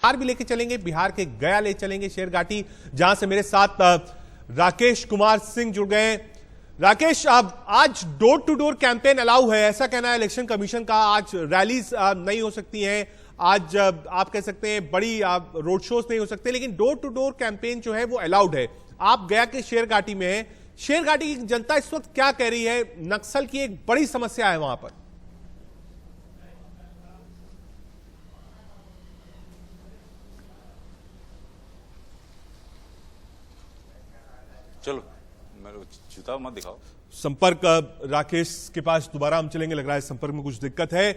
बिहार भी लेके चलेंगे, बिहार के गया ले चलेंगे शेरघाटी, जहां से मेरे साथ राकेश कुमार सिंह जुड़ गए। राकेश, अब आज door to door campaign allow है, ऐसा कहना है इलेक्शन कमीशन का। आज रैलीज नहीं हो सकती हैं, आज आप कह सकते हैं बड़ी रोड शोज नहीं हो सकते, लेकिन डोर टू डोर कैंपेन जो है वो अलाउड है। आप गया के शेरघाटी में हैं, शेरघाटी की जनता इस वक्त क्या कह रही है? नक्सल की एक बड़ी समस्या है वहां पर। चलो मेरे जूता मत दिखाओ। संपर्क राकेश के पास दोबारा हम चलेंगे, लग रहा है संपर्क में कुछ दिक्कत है।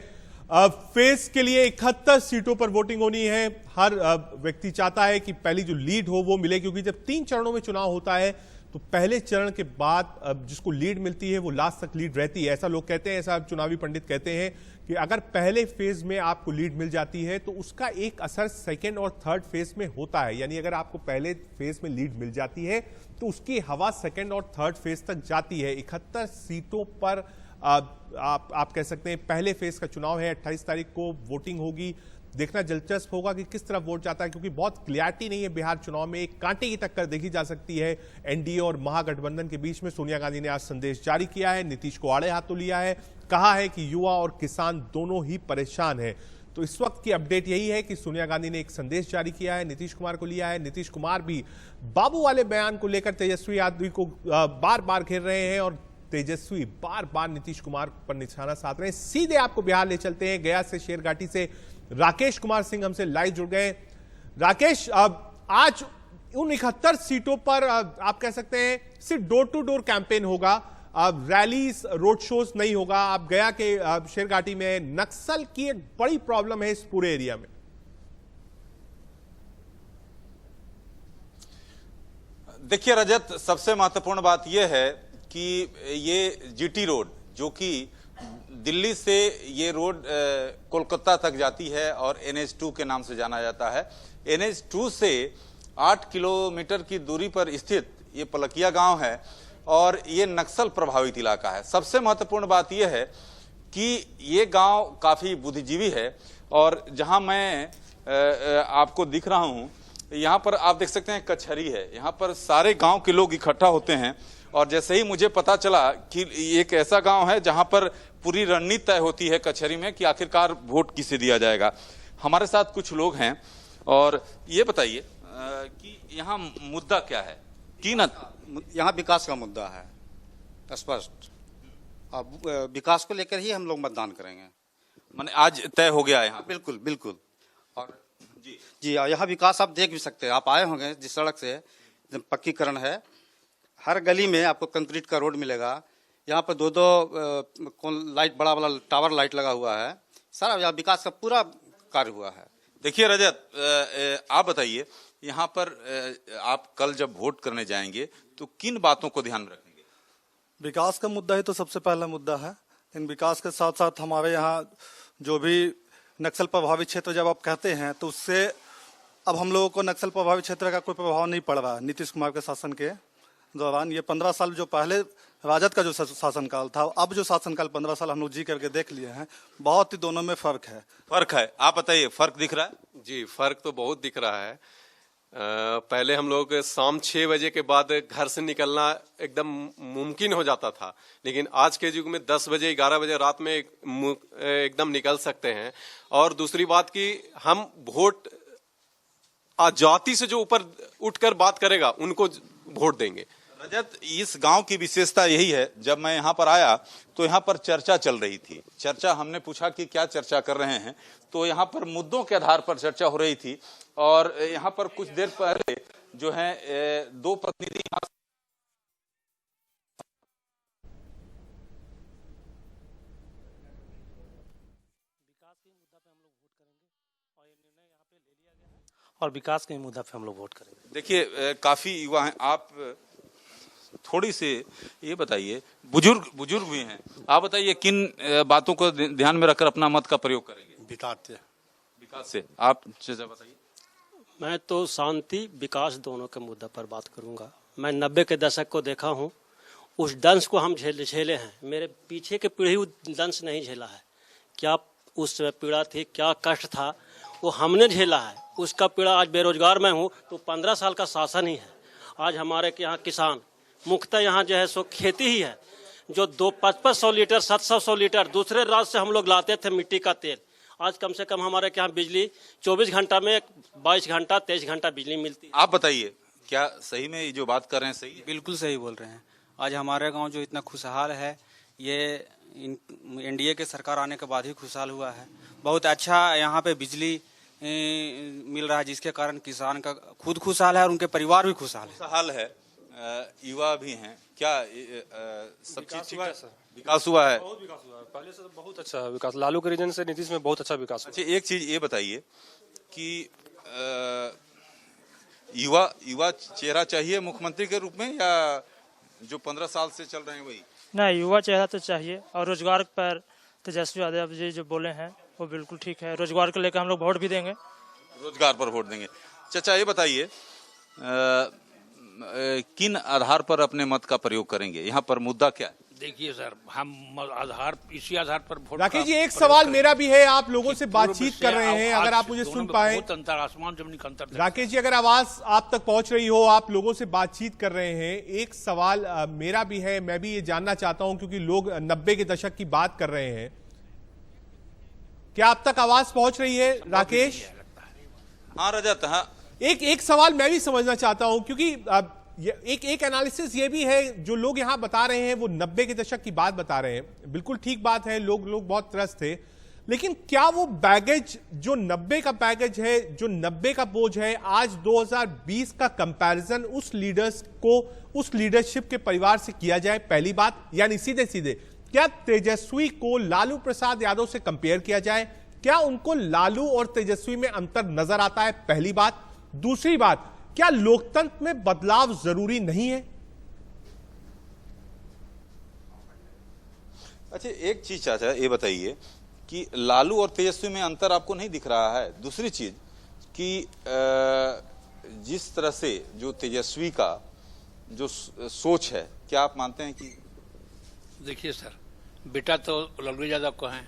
फेस के लिए 71 सीटों पर वोटिंग होनी है। हर व्यक्ति चाहता है कि पहली जो लीड हो वो मिले, क्योंकि जब 3 चरणों में चुनाव होता है तो पहले चरण के बाद जिसको लीड मिलती है वो लास्ट तक लीड रहती है, ऐसा लोग कहते हैं, ऐसा चुनावी पंडित कहते हैं कि अगर पहले फेज में आपको लीड मिल जाती है तो उसका एक असर सेकेंड और थर्ड फेज में होता है। यानी अगर आपको पहले फेज में लीड मिल जाती है तो उसकी हवा सेकेंड और थर्ड फेज तक जाती है। 71 सीटों पर आप कह सकते हैं पहले फेज का चुनाव है। 28 तारीख को वोटिंग होगी। देखना दिलचस्प होगा कि किस तरफ वोट जाता है, क्योंकि बहुत क्लैरिटी नहीं है बिहार चुनाव में। एक कांटे की टक्कर देखी जा सकती है एनडीए और महागठबंधन के बीच में। सोनिया गांधी ने आज संदेश जारी किया है, नीतीश को आड़े हाथों लिया है, कहा है कि युवा और किसान दोनों ही परेशान हैं। तो इस वक्त की अपडेट यही है कि सोनिया गांधी ने एक संदेश जारी किया है, नीतीश कुमार को लिया है। नीतीश कुमार भी बाबू वाले बयान को लेकर तेजस्वी यादव को बार बार घेर रहे हैं और तेजस्वी बार बार नीतीश कुमार पर निशाना साध रहे हैं। सीधे आपको बिहार ले चलते हैं, गया से शेरघाटी से राकेश कुमार सिंह हमसे लाइव जुड़ गए। राकेश, आज उन 71 सीटों पर आप कह सकते हैं सिर्फ डोर टू डोर कैंपेन होगा, रैलीज रोड शोज नहीं होगा। आप गया के शेरघाटी में नक्सल की एक बड़ी प्रॉब्लम है इस पूरे एरिया में। देखिए रजत, सबसे महत्वपूर्ण बात यह है कि ये जीटी रोड जो कि दिल्ली से ये रोड कोलकाता तक जाती है और NH2 के नाम से जाना जाता है। NH2 से 8 किलोमीटर की दूरी पर स्थित ये पलकिया गांव है और ये नक्सल प्रभावित इलाका है। सबसे महत्वपूर्ण बात यह है कि ये गांव काफी बुद्धिजीवी है और जहां मैं आपको दिख रहा हूं, यहाँ पर आप देख सकते हैं कचहरी है। यहाँ पर सारे गांव के लोग इकट्ठा होते हैं और जैसे ही मुझे पता चला कि एक ऐसा गांव है जहां पर पूरी रणनीति तय होती है कचहरी में कि आखिरकार वोट किसे दिया जाएगा। हमारे साथ कुछ लोग हैं और ये बताइए कि यहाँ मुद्दा क्या है? यहाँ विकास का मुद्दा है स्पष्ट। अब विकास को लेकर ही हम लोग मतदान करेंगे। माने आज तय हो गया है यहाँ? बिल्कुल बिल्कुल। और जी यहाँ विकास आप देख भी सकते हैं, आप आए होंगे जिस सड़क से पक्कीकरण है, हर गली में आपको कंक्रीट का रोड मिलेगा। यहाँ पर दो लाइट, बड़ा बड़ा टावर लाइट लगा हुआ है। सारा यहाँ विकास का पूरा कार्य हुआ है। देखिए रजत, आप बताइए यहाँ पर आप कल जब वोट करने जाएंगे तो किन बातों को ध्यान में रखेंगे? विकास का मुद्दा ही तो सबसे पहला मुद्दा है। इन विकास के साथ साथ हमारे यहाँ जो भी नक्सल प्रभावित क्षेत्र जब आप कहते हैं तो उससे अब हम लोगों को नक्सल प्रभावित क्षेत्र का कोई प्रभाव नहीं पड़ रहा है। नीतीश कुमार के शासन के दौरान ये 15 साल जो पहले राजद का जो शासनकाल था, अब जो शासनकाल 15 साल हम लोग जी करके देख लिए हैं, बहुत ही दोनों में फर्क है। फर्क है, आप बताइए, फर्क दिख रहा है? जी, फर्क तो बहुत दिख रहा है। पहले हम लोग शाम 6 बजे के बाद घर से निकलना एकदम मुमकिन हो जाता था, लेकिन आज के युग में 10 बजे 11 बजे रात में एकदम निकल सकते हैं। और दूसरी बात कि हम वोट जाति से जो ऊपर उठकर बात करेगा उनको वोट देंगे। रजत, इस गांव की विशेषता यही है, जब मैं यहाँ पर आया तो यहाँ पर चर्चा चल रही थी। चर्चा, हमने पूछा कि क्या चर्चा कर रहे हैं, तो यहाँ पर मुद्दों के आधार पर चर्चा हो रही थी। और यहाँ पर कुछ देर पहले जो है 2 प्रतिनिधि और विकास के मुद्दा पे हम लोग वोट करेंगे। देखिए काफी युवा हैं, आप थोड़ी से ये बताइए, बुजुर्ग भी हैं, आप बताइए किन बातों को ध्यान में रखकर अपना मत का प्रयोग करेंगे? विकास से आप बताइए। मैं तो शांति विकास दोनों के मुद्दा पर बात करूंगा। मैं 90 के दशक को देखा हूं, उस दंश को हम झेले हैं। मेरे पीछे के पीढ़ी दंश नहीं झेला है। क्या उस पीड़ा थी, क्या कष्ट था, वो हमने झेला है, उसका पीड़ा आज बेरोजगार मैं हूँ तो 15 साल का शासन ही है। आज हमारे के यहाँ किसान मुख्यतः यहाँ जो है सो खेती ही है, जो 500 लीटर 700 लीटर दूसरे राज्य से हम लोग लाते थे मिट्टी का तेल, आज कम से कम हमारे के यहाँ बिजली 24 घंटा में 22 घंटा 23 घंटा बिजली मिलती है। आप बताइए, क्या सही में ये जो बात कर रहे हैं सही है? बिल्कुल सही बोल रहे हैं। आज हमारे गांव जो इतना खुशहाल है, ये एनडीए के सरकार आने के बाद ही खुशहाल हुआ है। बहुत अच्छा यहाँ पे बिजली मिल रहा है, जिसके कारण किसान का खुद खुशहाल है और उनके परिवार भी खुशहाल है। हाल है, युवा भी हैं, क्या सब चीज ठीक है? विकास हुआ है। बहुत विकास हुआ है, पहले से तो बहुत अच्छा विकास, लालू के रीजन से नीतीश में बहुत अच्छा विकास हुआ। अच्छा, एक चीज ये बताइए कि युवा चेहरा चाहिए मुख्यमंत्री के रूप में, या जो 15 साल से चल रहे हैं वही? नहीं, युवा चेहरा तो चाहिए, और रोजगार पर तेजस्वी यादव जी जो बोले हैं वो बिल्कुल ठीक है। रोजगार को लेकर हम लोग वोट भी देंगे। रोजगार पर वोट देंगे। चाचा ये बताइए, किन आधार पर अपने मत का प्रयोग करेंगे? यहाँ पर मुद्दा क्या है? देखिए सर, हम इसी आधार पर वोट राकेश जी, एक सवाल मेरा भी है, आप लोगों से बातचीत कर रहे हैं, अगर आप मुझे सुन पाए। बहुत अंतर, आसमान जमीन का अंतर। राकेश जी, अगर आवाज आप तक पहुंच रही हो, आप लोगों से बातचीत कर रहे हैं, एक सवाल मेरा भी है, मैं भी ये जानना चाहता हूं, क्योंकि लोग 90 के दशक की बात कर रहे हैं। क्या आप तक आवाज पहुंच रही है राकेश? हाँ रजत, हाँ। एक सवाल मैं भी समझना चाहता हूं, क्योंकि एक एनालिसिस ये भी है, जो लोग यहां बता रहे हैं वो 90 के दशक की बात बता रहे हैं। बिल्कुल ठीक बात है, लोग बहुत त्रस्त थे, लेकिन क्या वो बैगेज जो 90 का बैगेज है, जो 90 का बोझ है, आज 2020 का कंपैरिजन उस लीडर्स को, उस लीडरशिप के परिवार से किया जाए? पहली बात, यानी सीधे सीधे क्या तेजस्वी को लालू प्रसाद यादव से कंपेयर किया जाए? क्या उनको लालू और तेजस्वी में अंतर नजर आता है? पहली बात। दूसरी बात, क्या लोकतंत्र में बदलाव जरूरी नहीं है? अच्छा, एक चीज चाचा ये बताइए कि लालू और तेजस्वी में अंतर आपको नहीं दिख रहा है? दूसरी चीज कि जिस तरह से जो तेजस्वी का जो सोच है, क्या आप मानते हैं कि? देखिए सर, बेटा तो लालू यादव को है,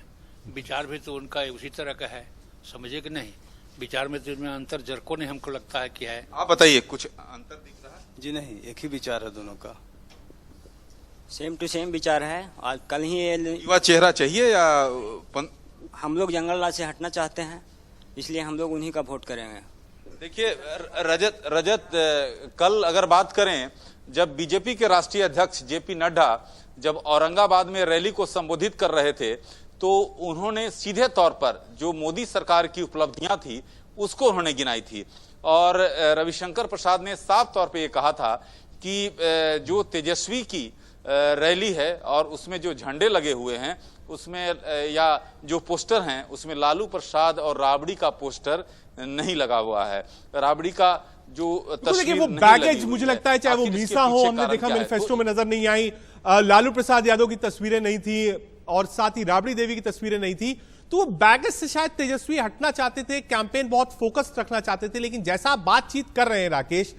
विचार भी तो उनका उसी तरह का है, समझे कि नहीं? विचार में तो इनमें अंतर जरको नहीं हमको लगता है कि है। आप बताइए, कुछ अंतर दिख रहा है? जी नहीं, एक ही विचार है दोनों का, सेम टू सेम विचार है। आज कल ही युवा चेहरा चाहिए या हम लोग जंगल राज से हटना चाहते हैं, इसलिए हम लोग उन्हीं का वोट करेंगे। देखिए रजत, कल अगर बात करें, जब बीजेपी के राष्ट्रीय अध्यक्ष जेपी नड्डा जब औरंगाबाद में रैली को संबोधित कर रहे थे, तो उन्होंने सीधे तौर पर जो मोदी सरकार की उपलब्धियां थी उसको उन्होंने गिनाई थी, और रविशंकर प्रसाद ने साफ तौर पे ये कहा था कि जो तेजस्वी की रैली है और उसमें जो झंडे लगे हुए हैं उसमें या जो पोस्टर हैं उसमें लालू प्रसाद और राबड़ी का पोस्टर नहीं लगा हुआ है। राबड़ी का जो तस्वीर वो बैगेज मुझे लगता है, चाहे वो मीसा हो, हमने देखा मैनिफेस्टो में नजर नहीं आई, लालू प्रसाद यादव की तस्वीरें नहीं थी और साथ ही राबड़ी देवी की तस्वीरें नहीं थी, तो वो बैगेज से शायद तेजस्वी हटना चाहते थे, कैंपेन बहुत फोकस रखना चाहते थे। लेकिन जैसा आप बातचीत कर रहे हैं राकेश,